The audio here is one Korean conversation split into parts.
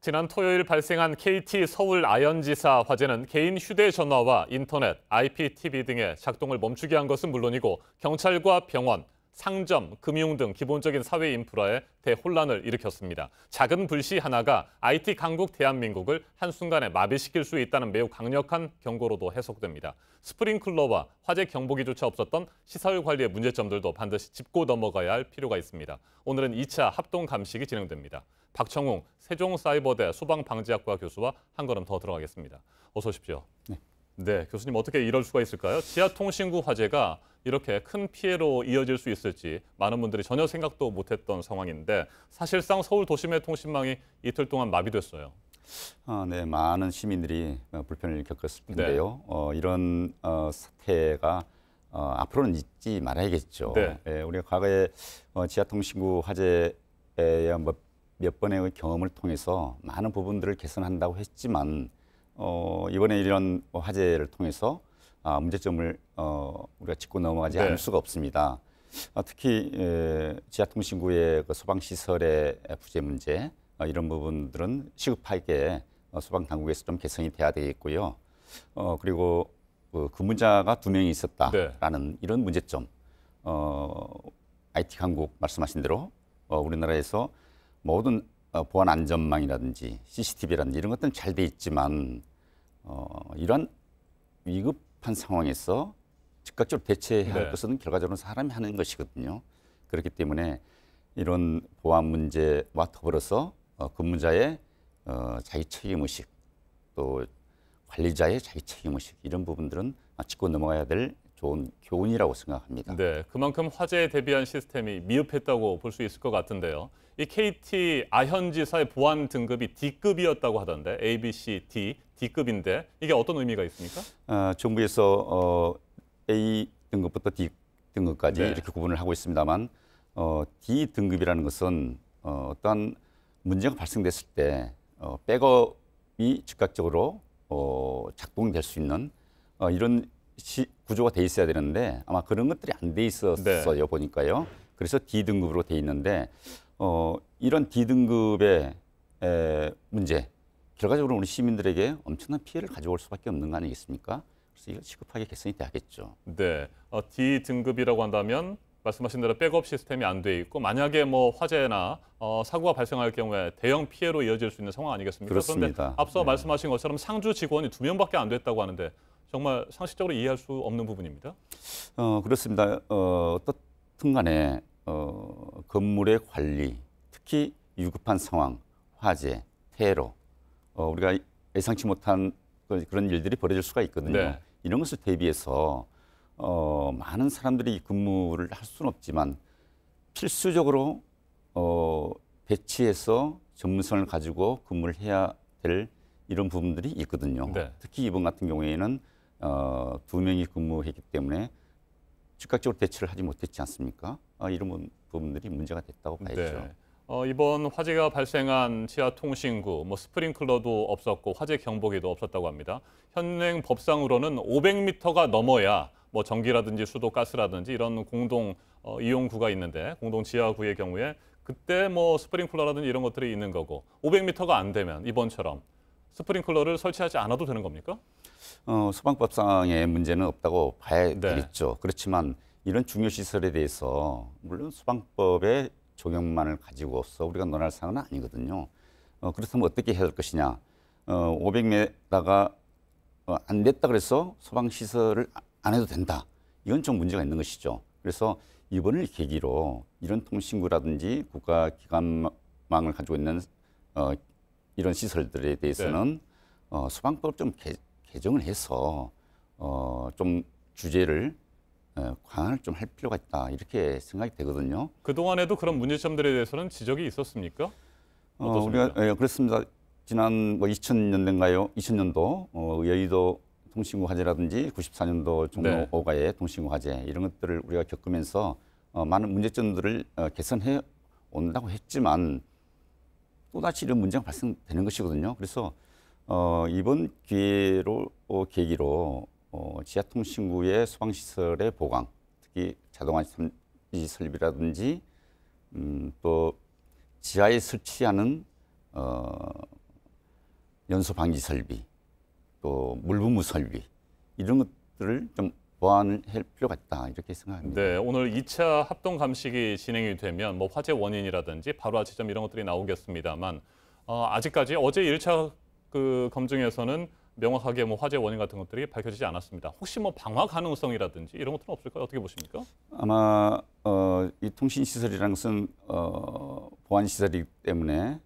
지난 토요일 발생한 KT 서울 아현지사 화재는 개인 휴대전화와 인터넷, IPTV 등의 작동을 멈추게 한 것은 물론이고 경찰과 병원, 상점, 금융 등 기본적인 사회 인프라에 대혼란을 일으켰습니다. 작은 불씨 하나가 IT 강국 대한민국을 한순간에 마비시킬 수 있다는 매우 강력한 경고로도 해석됩니다. 스프링클러와 화재 경보기조차 없었던 시설 관리의 문제점들도 반드시 짚고 넘어가야 할 필요가 있습니다. 오늘은 2차 합동 감식이 진행됩니다. 박청웅 세종사이버대 소방방지학과 교수와 한 걸음 더 들어가겠습니다. 어서 오십시오. 네, 교수님 어떻게 이럴 수가 있을까요? 지하통신구 화재가 이렇게 큰 피해로 이어질 수 있을지 많은 분들이 전혀 생각도 못했던 상황인데 사실상 서울 도심의 통신망이 이틀 동안 마비됐어요. 네, 많은 시민들이 불편을 겪었을 텐데요. 이런 사태가 앞으로는 잊지 말아야겠죠. 네. 우리가 과거에 지하통신구 화재에 몇 번의 경험을 통해서 많은 부분들을 개선한다고 했지만 이번에 이런 화재를 통해서 문제점을 우리가 짚고 넘어가지 않을 수가 없습니다. 특히 지하통신구의 그 소방시설의 부재 문제 이런 부분들은 시급하게 소방당국에서 좀 개선이 돼야 되겠고요. 그리고 근무자가 2명이 있었다라는 이런 문제점, IT 강국 말씀하신 대로 우리나라에서 모든 보안 안전망이라든지 CCTV라든지 이런 것들은 잘 돼 있지만 이러한 위급한 상황에서 즉각적으로 대처해야 할 것은 결과적으로 사람이 하는 것이거든요. 그렇기 때문에 이런 보안 문제와 더불어서 근무자의 자기 책임의식 또 관리자의 자기 책임의식 이런 부분들은 짚고 넘어가야 될 좋은 교훈이라고 생각합니다. 네, 그만큼 화재에 대비한 시스템이 미흡했다고 볼 수 있을 것 같은데요. 이 KT 아현지사의 보안 등급이 D급이었다고 하던데 A, B, C, D, D급인데 이게 어떤 의미가 있습니까? 정부에서 A 등급부터 D 등급까지 이렇게 구분을 하고 있습니다만 D 등급이라는 것은 어떠한 문제가 발생됐을 때 백업이 즉각적으로 작동될 수 있는 이런 구조가 돼 있어야 되는데 아마 그런 것들이 안 돼 있었어요. 보니까요. 그래서 D 등급으로 돼 있는데 이런 D 등급의 문제 결과적으로 우리 시민들에게 엄청난 피해를 가져올 수밖에 없는 거 아니겠습니까? 그래서 이거 시급하게 개선이 돼야겠죠. 네, D 등급이라고 한다면 말씀하신 대로 백업 시스템이 안 돼 있고 만약에 뭐 화재나 사고가 발생할 경우에 대형 피해로 이어질 수 있는 상황 아니겠습니까? 그렇습니다. 그런데 앞서 말씀하신 것처럼 상주 직원이 2명밖에 안 됐다고 하는데 정말 상식적으로 이해할 수 없는 부분입니다. 그렇습니다. 어떻든 간에 건물의 관리, 특히 위급한 상황, 화재, 테러, 우리가 예상치 못한 그런 일들이 벌어질 수가 있거든요. 이런 것을 대비해서 많은 사람들이 근무를 할 수는 없지만 필수적으로 배치해서 전문성을 가지고 근무를 해야 될 이런 부분들이 있거든요. 특히 이번 같은 경우에는 2명이 근무했기 때문에 즉각적으로 대처를 하지 못했지 않습니까? 이런 부분들이 문제가 됐다고 봐야죠. 이번 화재가 발생한 지하통신구, 스프링클러도 없었고 화재 경보기도 없었다고 합니다. 현행 법상으로는 500m가 넘어야 전기라든지 수도, 가스라든지 이런 공동 이용구가 있는데 공동 지하구의 경우에 그때 스프링클러라든지 이런 것들이 있는 거고 500m가 안 되면 이번처럼 스프링클러를 설치하지 않아도 되는 겁니까? 소방법상의 문제는 없다고 봐야 되겠죠. 그렇지만 이런 중요 시설에 대해서 물론 소방법의 적용만을 가지고서 우리가 논할 사항은 아니거든요. 그렇다면 어떻게 해야 될 것이냐. 500m가 안 됐다 그래서 소방시설을 안 해도 된다. 이건 좀 문제가 있는 것이죠. 그래서 이번을 계기로 이런 통신구라든지 국가기관망을 가지고 있는 이런 시설들에 대해서는 소방법을 좀 개정을 해서 좀 규제를 강화를 좀 할 필요가 있다 이렇게 생각이 되거든요. 그동안에도 그런 문제점들에 대해서는 지적이 있었습니까? 우리가 그렇습니다. 지난 2000년대인가요? 2000년도 여의도 통신구 화재라든지 94년도 종로 오가의 통신구 화재 이런 것들을 우리가 겪으면서 많은 문제점들을 개선해 온다고 했지만 또다시 이런 문제가 발생되는 것이거든요. 그래서 이번 계기로 지하통신구의 소방시설의 보강, 특히 자동화 탐지 설비라든지 또 지하에 설치하는 연소 방지 설비, 또 물분무 설비 이런 것들을 좀 보완을 할 필요가 있다 이렇게 생각합니다. 네, 오늘 2차 합동 감식이 진행이 되면 뭐 화재 원인이라든지 발화 지점 이런 것들이 나오겠습니다만 아직까지 어제 1차 그 검증에서는 명확하게 뭐 화재 원인 같은 것들이 밝혀지지 않았습니다. 혹시 뭐 방화 가능성이라든지 이런 것들은 없을까요? 어떻게 보십니까? 아마 이 통신 시설이라는 것은 보안 시설이기 때문에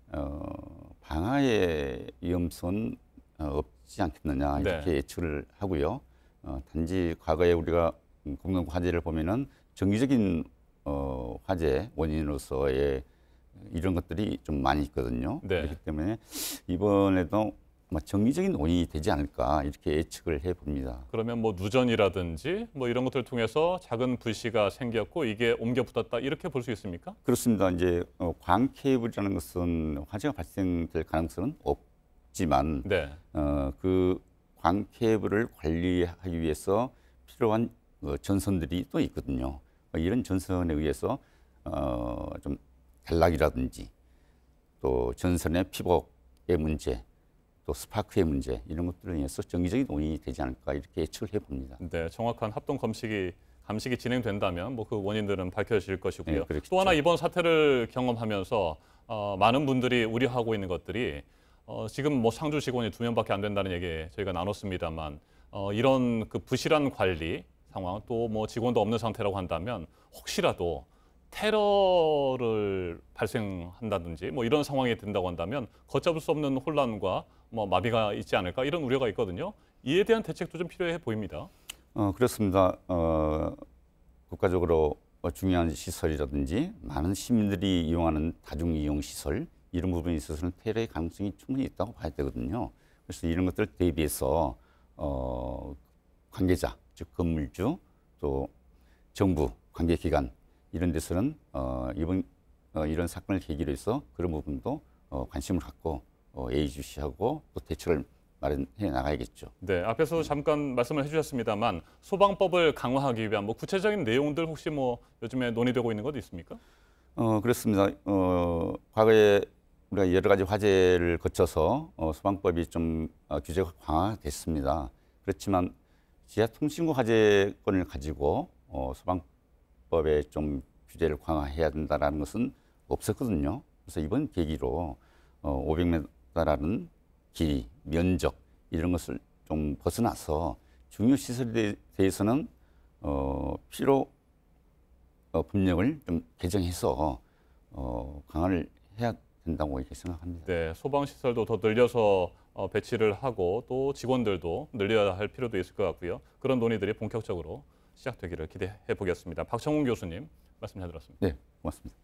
방화의 위험성은 없지 않겠느냐 이렇게 네. 예측을 하고요. 단지 과거에 우리가 공동 화재를 보면은 정기적인 화재 원인으로서의 이런 것들이 좀 많이 있거든요. 네. 그렇기 때문에 이번에도 아마 정기적인 원인이 되지 않을까 이렇게 예측을 해봅니다. 그러면 뭐 누전이라든지 뭐 이런 것들을 통해서 작은 불씨가 생겼고 이게 옮겨 붙었다 이렇게 볼 수 있습니까? 그렇습니다. 이제 광 케이블이라는 것은 화재가 발생될 가능성은 없지만 네. 그 광 케이블을 관리하기 위해서 필요한 전선들이 또 있거든요. 이런 전선에 의해서 좀 단락이라든지 또 전선의 피복의 문제, 또 스파크의 문제 이런 것들에 의해서 정기적인 원인이 되지 않을까 이렇게 예측을 해봅니다. 네, 정확한 합동 감식이 진행된다면 뭐 그 원인들은 밝혀질 것이고요. 네, 그렇겠죠. 또 하나 이번 사태를 경험하면서 많은 분들이 우려하고 있는 것들이 지금 뭐 상주 직원이 2명밖에 안 된다는 얘기 저희가 나눴습니다만 이런 그 부실한 관리 상황 또 뭐 직원도 없는 상태라고 한다면 혹시라도 테러를 발생한다든지 뭐 이런 상황이 된다고 한다면 걷잡을 수 없는 혼란과 뭐 마비가 있지 않을까 이런 우려가 있거든요. 이에 대한 대책도 좀 필요해 보입니다. 그렇습니다. 국가적으로 중요한 시설이라든지 많은 시민들이 이용하는 다중 이용 시설 이런 부분에 있어서는 테러의 가능성이 충분히 있다고 봐야 되거든요. 그래서 이런 것들 대비해서 관계자, 즉 건물주, 또 정부, 관계기관 이런 데서는 이런 사건을 계기로 해서 그런 부분도 관심을 갖고 예의주시하고 또 대책을 마련해 나가야겠죠. 네, 앞에서 잠깐 말씀을 해주셨습니다만 소방법을 강화하기 위한 뭐 구체적인 내용들 혹시 뭐 요즘에 논의되고 있는 것도 있습니까? 그렇습니다. 과거에 우리가 여러 가지 화재를 거쳐서 소방법이 좀 규제가 강화됐습니다. 그렇지만 지하통신구 화재건을 가지고 소방법에 좀 규제를 강화해야 된다는 것은 없었거든요. 그래서 이번 계기로 500m라는 길이, 면적 이런 것을 좀 벗어나서 중요 시설에 대해서는 필요 법령을 좀 개정해서 강화를 해야 된다고 이렇게 생각합니다. 네, 소방 시설도 더 늘려서 배치를 하고 또 직원들도 늘려야 할 필요도 있을 것 같고요. 그런 논의들이 본격적으로 시작되기를 기대해 보겠습니다. 박정훈 교수님 말씀 잘 들었습니다. 네, 고맙습니다.